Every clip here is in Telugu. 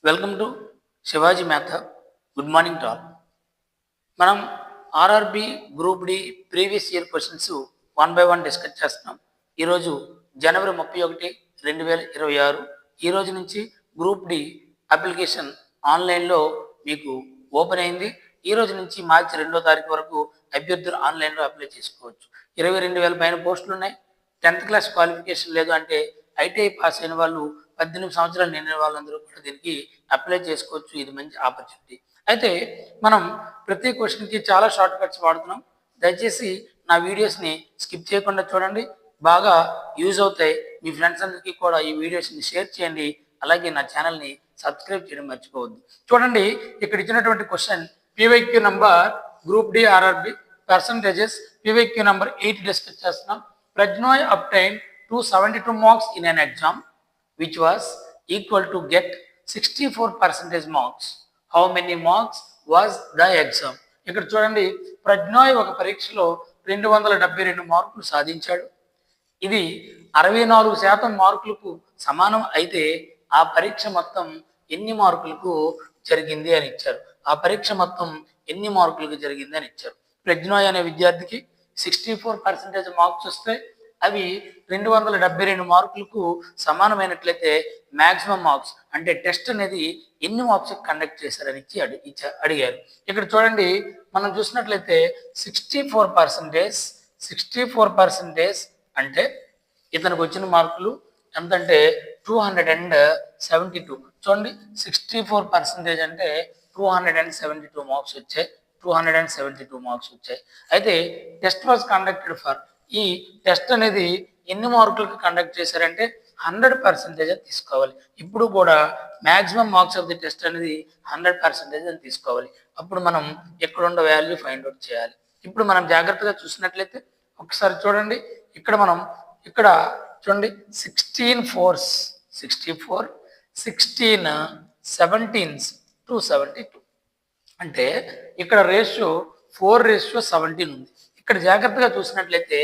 Welcome to Shivaji Medha. Good morning to all. మనం RRB group D previous year questions one by one discuss చేస్తున్నాం. ఈరోజు జనవరి 31, 2026. ఈ రోజు నుంచి గ్రూప్ డి అప్లికేషన్ ఆన్లైన్లో మీకు ఓపెన్ అయింది. ఈ రోజు నుంచి మార్చి 2వ తారీఖు వరకు అభ్యర్థులు ఆన్లైన్లో అప్లై చేసుకోవచ్చు. 22,000 పైన పోస్టులు ఉన్నాయి. 10th క్లాస్ క్వాలిఫికేషన్ లేదు అంటే ఐటీఐ పాస్ అయిన వాళ్ళు, 18 సంవత్సరాలు నిండిన వాళ్ళందరూ కూడా దీనికి అప్లై చేసుకోవచ్చు. ఇది మంచి ఆపర్చునిటీ. అయితే మనం ప్రతి క్వశ్చన్కి చాలా షార్ట్ కట్స్ వాడుతున్నాం. దయచేసి నా వీడియోస్ని స్కిప్ చేయకుండా చూడండి, బాగా యూజ్ అవుతాయి. మీ ఫ్రెండ్స్ అందరికీ కూడా ఈ వీడియోస్ని షేర్ చేయండి. అలాగే నా ఛానల్ని సబ్స్క్రైబ్ చేయడం మర్చిపోవద్దు. చూడండి, ఇక్కడ ఇచ్చినటువంటి question PYQ number group D RRB percentages PYQ number 8 discuss చేస్తున్నాం. Prajnoy obtained 272 marks in an exam which was equal to get 64% marks. How many marks was the exam? ఇక్కడ చూడండి, ప్రజ్నాయ్ ఒక పరీక్షలో 272 మార్కులు సాధించాడు. ఇది 64% మార్కులకు సమానం అయితే ఆ పరీక్ష మొత్తం ఎన్ని మార్కులకు జరిగింది అని ఇచ్చారు. ఆ పరీక్ష మొత్తం ఎన్ని మార్కులకు జరిగింది అని ఇచ్చారు. ప్రజ్నాయ్ అనే విద్యార్థికి 64% మార్క్స్ వస్తే అవి 272 మార్కులకు సమానమైనట్లయితే మ్యాక్సిమం మార్క్స్ అంటే టెస్ట్ అనేది ఎన్ని మార్క్స్ కండక్ట్ చేశారని అడిగారు. ఇక్కడ చూడండి, మనం చూసినట్లయితే 64% అంటే ఇతనికి వచ్చిన మార్కులు ఎంతంటే 272. చూడండి, 64% అంటే 272 మార్క్స్ వచ్చాయి. 272 మార్క్స్ వచ్చాయి. అయితే టెస్ట్ వాజ్ కండక్టెడ్ ఫర్, ఈ టెస్ట్ అనేది ఎన్ని మార్కులకు కండక్ట్ చేశారంటే 100% అని తీసుకోవాలి. ఇప్పుడు కూడా maximum marks of the test అనేది 100% అని తీసుకోవాలి. అప్పుడు మనం ఎక్కడున్న వాల్యూ ఫైండ్ అవుట్ చేయాలి. ఇప్పుడు మనం జాగ్రత్తగా చూసినట్లయితే ఒకసారి చూడండి, ఇక్కడ చూడండి 16 4s 64, 16 17s 272. అంటే ఇక్కడ రేషియో 4:17 ఉంది. ఇక్కడ జాగ్రత్తగా చూసినట్లయితే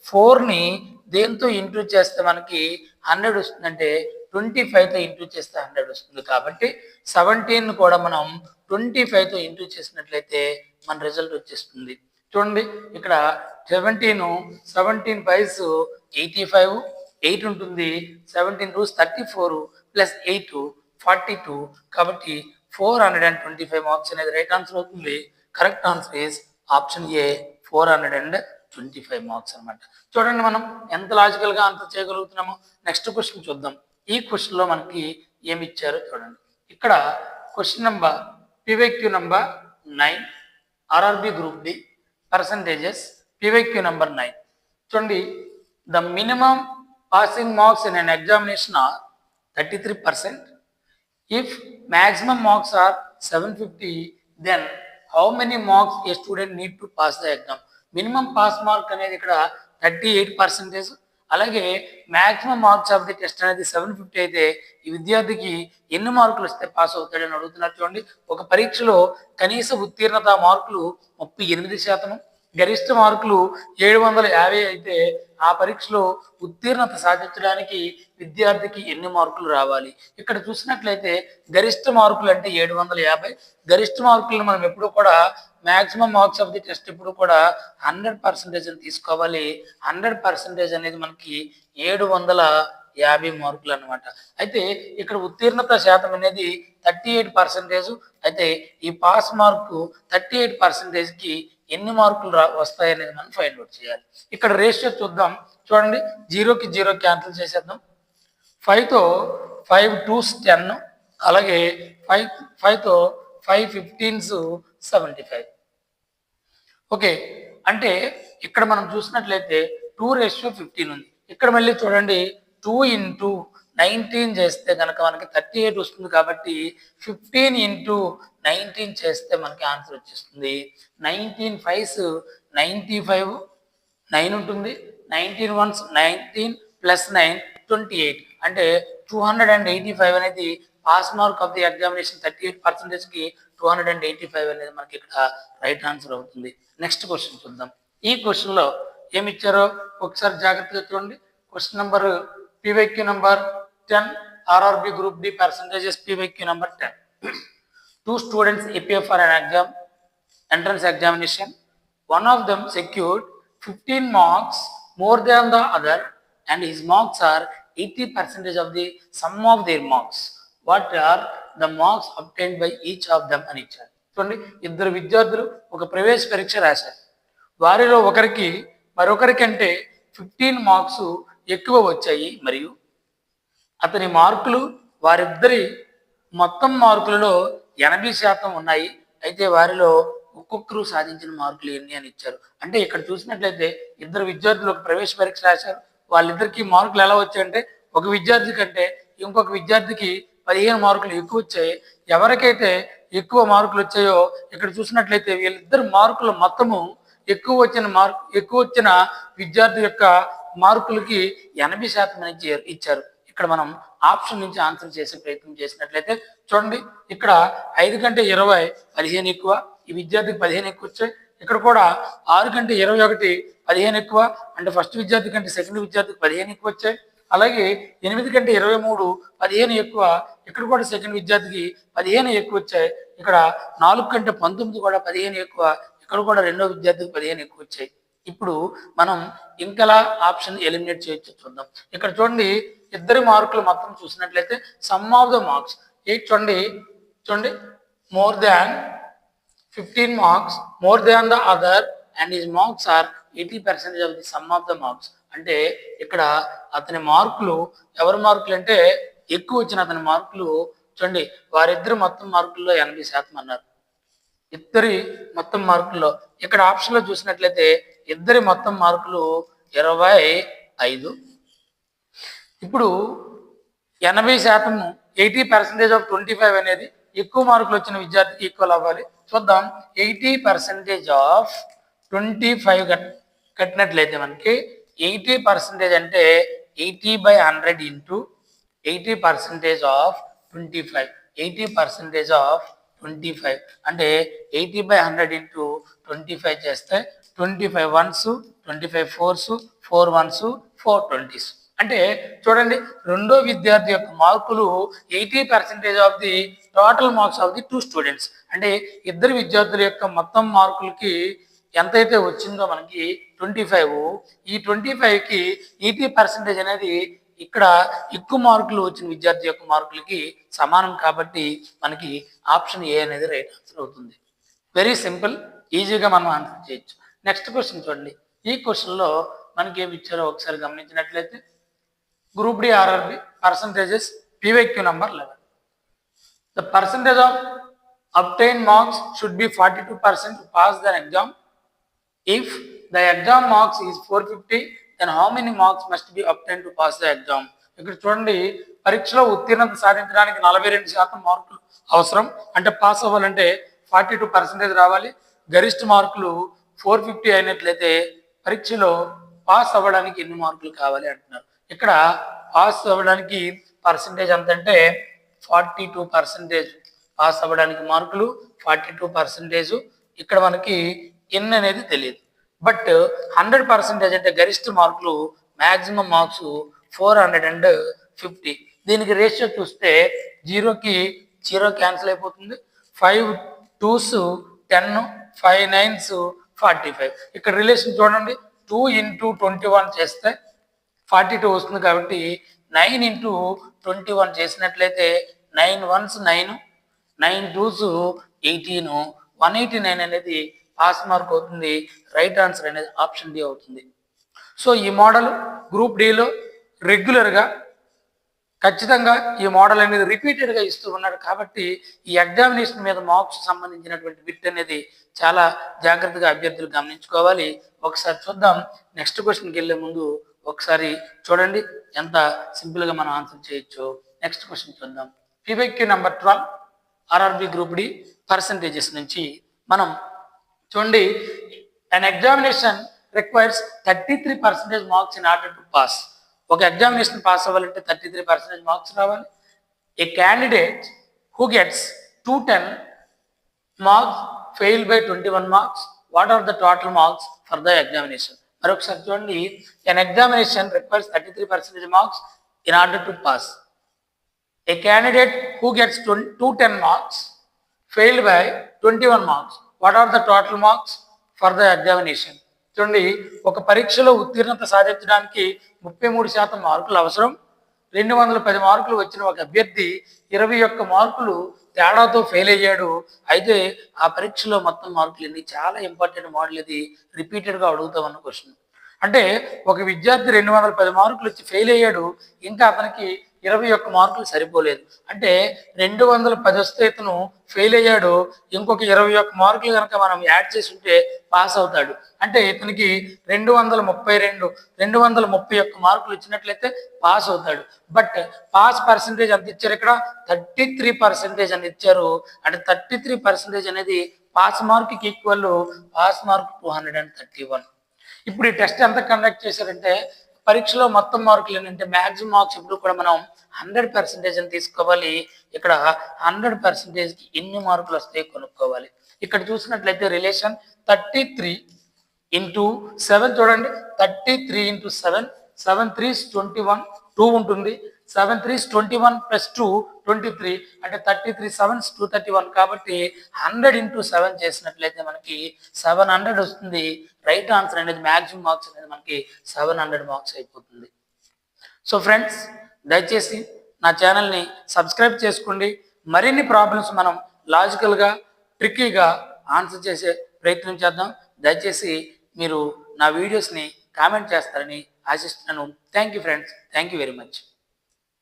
4ని దేంతో ఇంటూ చేస్తే మనకి 100 వస్తుందంటే 25తో ఇంటూ చేస్తే 100 వస్తుంది. కాబట్టి 17 కూడా మనం 25తో ఇంటూ చేసినట్లయితే మన రిజల్ట్ వచ్చేస్తుంది. చూడండి, ఇక్కడ 17 5s 85, 8 ఉంటుంది, 17 2s 34 ప్లస్ 8 42. కాబట్టి 425 మార్క్స్ అనేది రైట్ ఆన్సర్ అవుతుంది. Correct answer is option A, 425 marks అనమాట. చూడండి, మనం ఎంత లాజికల్గా ఆన్సర్ చేయగలుగుతున్నామో. నెక్స్ట్ క్వశ్చన్ చూద్దాం. ఈ క్వశ్చన్లో మనకి ఏమి ఇచ్చారో చూడండి. ఇక్కడ question number PYQ number 9 RRB group D percentages PYQ number 9. చూడండి, the minimum passing marks in an examination are 33%. If maximum marks are 750, then how many marks a student need to pass the exam? Minimum pass mark అనేది ఇక్కడ 38%. అలాగే maximum marks of the test అనేది 750 అయితే ఈ విద్యార్థికి ఎన్ని మార్కులు వస్తే పాస్ అవుతాడని అడుగుతున్నారు. చూడండి, ఒక పరీక్షలో కనీస ఉత్తీర్ణత మార్కులు 38%, గరిష్ట మార్కులు 750 అయితే ఆ పరీక్షలో ఉత్తీర్ణత సాధించడానికి విద్యార్థికి ఎన్ని మార్కులు రావాలి? ఇక్కడ చూసినట్లయితే గరిష్ట మార్కులు అంటే 750. గరిష్ట మార్కులను మనం ఎప్పుడు కూడా maximum marks of the test ఎప్పుడు కూడా 100% అని తీసుకోవాలి. 100% అనేది మనకి 750 మార్కులు అనమాట. అయితే ఇక్కడ ఉత్తీర్ణత శాతం అనేది 38%. అయితే ఈ పాస్ మార్కు 38%కి ఎన్ని మార్కులు వస్తాయనేది మనం ఫైండ్ అవుట్ చేయాలి. ఇక్కడ రేషియో చూద్దాం. చూడండి, 0కి 0 క్యాన్సిల్ చేసేద్దాం. 5తో 5 2s 10, అలాగే 5తో 5 15s 75. ఓకే, అంటే ఇక్కడ మనం చూసినట్లయితే 2:15 ఉంది. ఇక్కడ మళ్ళీ చూడండి, 2 into 19 చేస్తే కనుక మనకి 38 వస్తుంది. కాబట్టి 15 into 19 చేస్తే మనకి ఆన్సర్ వచ్చేస్తుంది. 19 5s 95, 9 ఉంటుంది, 19 1s 19 ప్లస్ 9 28. అంటే 285 అనేది pass mark of the examination. 38%కి 285 అనేది మనకి ఇక్కడ రైట్ ఆన్సర్ అవుతుంది. నెక్స్ట్ క్వశ్చన్ చూద్దాం. ఈ క్వశ్చన్లో ఏమి ఇచ్చారో ఒకసారి జాగ్రత్తగా చూడండి. Question number PYQ number 10 RRB Group D percentages PYQ number 10. Two students appear for an exam, entrance examination. One of them secured 15 marks more than the other and his marks are 80% of the sum of their marks. What are the marks obtained by each of them అని ఇచ్చారు. చూడండి, ఇద్దరు విద్యార్థులు ఒక ప్రవేశ పరీక్ష రాశారు. వారిలో ఒకరికి మరొకరికంటే 15 మార్క్స్ ఎక్కువ వచ్చాయి మరియు అతని మార్కులు వారిద్దరి మొత్తం మార్కులలో 80% ఉన్నాయి. అయితే వారిలో ఒక్కొక్కరు సాధించిన మార్కులు ఎన్ని అని ఇచ్చారు. అంటే ఇక్కడ చూసినట్లయితే ఇద్దరు విద్యార్థులు ఒక ప్రవేశ పరీక్ష రాశారు. వాళ్ళిద్దరికి మార్కులు ఎలా వచ్చాయంటే ఒక విద్యార్థి కంటే ఇంకొక విద్యార్థికి 15 మార్కులు ఎక్కువ వచ్చాయి. ఎవరికైతే ఎక్కువ మార్కులు వచ్చాయో ఇక్కడ చూసినట్లయితే వీళ్ళిద్దరు మార్కుల మొత్తము ఎక్కువ వచ్చిన విద్యార్థి యొక్క మార్కులకి 80% అని ఇచ్చారు. ఇక్కడ మనం ఆప్షన్ నుంచి ఆన్సర్ చేసే ప్రయత్నం చేసినట్లయితే చూడండి, ఇక్కడ 5 కంటే 20 15 ఎక్కువ, ఈ విద్యార్థికి 15 ఎక్కువ వచ్చాయి. ఇక్కడ కూడా 6 కంటే 21 15 ఎక్కువ, అంటే ఫస్ట్ విద్యార్థి కంటే సెకండ్ విద్యార్థికి 15 ఎక్కువ వచ్చాయి. అలాగే 8 కంటే 23 15 ఎక్కువ, ఇక్కడ కూడా సెకండ్ విద్యార్థికి 15 ఎక్కువ వచ్చాయి. ఇక్కడ 4 కంటే 19 కూడా 15 ఎక్కువ, ఇక్కడ కూడా రెండో విద్యార్థికి 15 ఎక్కువ వచ్చాయి. ఇప్పుడు మనం ఇంకలా ఆప్షన్ ఎలిమినేట్ చేయొచ్చు చూద్దాం. ఇక్కడ చూడండి, ఇద్దరి మార్కులు మొత్తం చూసినట్లయితే సమ్ ఆఫ్ ద మార్క్స్ చూడండి more than 15 marks more than the other and his marks are 80% of the sum of the marks. అంటే ఇక్కడ అతని మార్కులు ఎవరి మార్కులు అంటే ఎక్కువ వచ్చిన అతని మార్కులు చూడండి, వారిద్దరు మొత్తం మార్కుల్లో 80% అన్నారు. ఇద్దరి మొత్తం మార్కుల్లో ఇక్కడ ఆప్షన్లో చూసినట్లయితే ఇద్దరి మొత్తం మార్కులు 25. ఇప్పుడు 80% 80% ఆఫ్ 25 అనేది ఎక్కువ మార్కులు వచ్చిన విద్యార్థికి ఈక్వల్ అవ్వాలి. చూద్దాం, 80% ఆఫ్ 25 కట్టినట్లయితే మనకి 80% అంటే 80/100 ఇంటూ 80% ఆఫ్ 25. 80% ఆఫ్ 25 అంటే 80/100 ఇంటూ 25 చేస్తే 25 1s 25 4s 4 1s 4 20s. అంటే చూడండి, రెండో విద్యార్థి యొక్క మార్కులు 80% of the total marks of the 2 students. అంటే ఇద్దరు విద్యార్థుల యొక్క మొత్తం మార్కులకి ఎంతైతే వచ్చిందో మనకి 25, ఈ 25కి 80% అనేది ఇక్కడ ఎక్కువ మార్కులు వచ్చిన విద్యార్థి యొక్క మార్కులకి సమానం. కాబట్టి మనకి ఆప్షన్ ఏ అనేది రైట్ ఆన్సర్ అవుతుంది. వెరీ సింపుల్, ఈజీగా మనం ఆన్సర్ చేయొచ్చు. నెక్స్ట్ క్వశ్చన్ చూడండి. ఈ క్వశ్చన్లో మనకి ఏమి ఇచ్చారో ఒకసారి గమనించినట్లయితే group D RRB percentages PYQ number 11. The percentage of obtained marks should be 42% to pass the exam. If the exam marks is 450, then how many marks must be obtained to pass the exam? ఇక్కడ చూడండి, పరీక్షలో ఉత్తీర్ణత సాధించడానికి 42% మార్కులు అవసరం. అంటే పాస్ అవ్వాలంటే 42% రావాలి. గరిష్ట మార్కులు 450 అయినట్లయితే పరీక్షలో పాస్ అవ్వడానికి ఎన్ని మార్కులు కావాలి అంటున్నారు. ఇక్కడ పాస్ అవ్వడానికి పర్సంటేజ్ ఎంతంటే 42%. పాస్ అవ్వడానికి మార్కులు 42%. ఇక్కడ మనకి ఎన్ని అనేది తెలియదు. బట్ 100% అంటే గరిష్ట మార్కులు మ్యాక్సిమం మార్క్స్ 450. దీనికి రేషియో చూస్తే 0కి 0 క్యాన్సిల్ అయిపోతుంది. 5 2s 10, 5 9s 45. ఇక్కడ రిలేషన్ చూడండి, 2 into 21 చేస్తే 42 వస్తుంది. కాబట్టి 9 into 21 చేసినట్లయితే 9 1s 9, 9 2s 18, 189 అనేది పాస్ మార్క్ అవుతుంది. రైట్ ఆన్సర్ అనేది ఆప్షన్ డి అవుతుంది. సో ఈ మోడల్ గ్రూప్ డిలో రెగ్యులర్గా ఖచ్చితంగా ఈ మోడల్ అనేది రిపీటెడ్గా ఇస్తూ ఉన్నాడు. కాబట్టి ఈ ఎగ్జామినేషన్ మీద మార్క్స్ సంబంధించినటువంటి బిట్ అనేది చాలా జాగ్రత్తగా అభ్యర్థులు గమనించుకోవాలి. ఒకసారి చూద్దాం. నెక్స్ట్ క్వశ్చన్కి వెళ్ళే ముందు ఒకసారి చూడండి ఎంత సింపుల్గా మనం ఆన్సర్ చేయొచ్చు. నెక్స్ట్ క్వశ్చన్ చూద్దాం. PYQ number 12 RRB group D percentages నుంచి మనం చూడండి, an examination requires 33% marks in order to pass. ఒక ఎగ్జామినేషన్ పాస్ అవ్వాలంటే 33% మార్క్స్ రావాలి. A candidate who gets 210 marks fail by 21 marks. What are the total marks for the examination? మరొకసారి చూడండి, an examination requires 33% marks in order to pass. A candidate who gets 210 marks failed by 21 marks. What are the total marks for the examination? చూడండి, ఒక పరీక్షలో ఉత్తీర్ణత సాధించడానికి 33% మార్కులు అవసరం. 210 మార్కులు వచ్చిన ఒక అభ్యర్థి 21 మార్కులు తేడాతో ఫెయిల్ అయ్యాడు. అయితే ఆ పరీక్షలో మొత్తం మార్కులు ఎన్ని? చాలా ఇంపార్టెంట్ మోడల్ ఇది, రిపీటెడ్గా అడుగుతామన్న క్వశ్చన్. అంటే ఒక విద్యార్థి 210 మార్కులు వచ్చి ఫెయిల్ అయ్యాడు, ఇంకా అతనికి 21 మార్కులు సరిపోలేదు. అంటే 210 వస్తే ఇతను ఫెయిల్ అయ్యాడు, ఇంకొక 21 మార్కులు కనుక మనం యాడ్ చేసి ఉంటే పాస్ అవుతాడు. అంటే ఇతనికి 231 మార్కులు ఇచ్చినట్లయితే పాస్ అవుతాడు. బట్ పాస్ పర్సంటేజ్ ఎంత ఇచ్చారు? ఇక్కడ 33% అని ఇచ్చారు. అంటే 33% అనేది పాస్ మార్క్కి ఈక్వల్. Pass mark 231. ఇప్పుడు ఈ టెస్ట్ ఎంత కండక్ట్ చేశారంటే, పరీక్షలో మొత్తం మార్కులు ఏంటంటే మ్యాక్సిమం మార్క్స్ ఇప్పుడు కూడా మనం 100% అని తీసుకోవాలి. ఇక్కడ 100%కి ఎన్ని మార్కులు వస్తాయి కొనుక్కోవాలి. ఇక్కడ చూసినట్లయితే రిలేషన్ 33 ఇంటూ 7 చూడండి, 33 ఇంటూ 7, 7 3s 21, 2 ఉంటుంది. 7 3s 21 ప్లస్ 2 23, అంటే 33 7s 231. కాబట్టి 100 ఇంటూ 7 చేసినట్లయితే మనకి 700 వస్తుంది. రైట్ ఆన్సర్ అనేది మ్యాక్సిమం మార్క్స్ అనేది మనకి 700 మార్క్స్ అయిపోతుంది. సో ఫ్రెండ్స్, దయచేసి నా ఛానల్ని సబ్స్క్రైబ్ చేసుకోండి. మరిన్ని ప్రాబ్లమ్స్ మనం లాజికల్గా ట్రిక్కీగా ఆన్సర్ చేసే ప్రయత్నం చేద్దాం. దయచేసి మీరు నా వీడియోస్ని కామెంట్ చేస్తారని ఆశిస్తున్నాను. Thank you friends, thank you very much.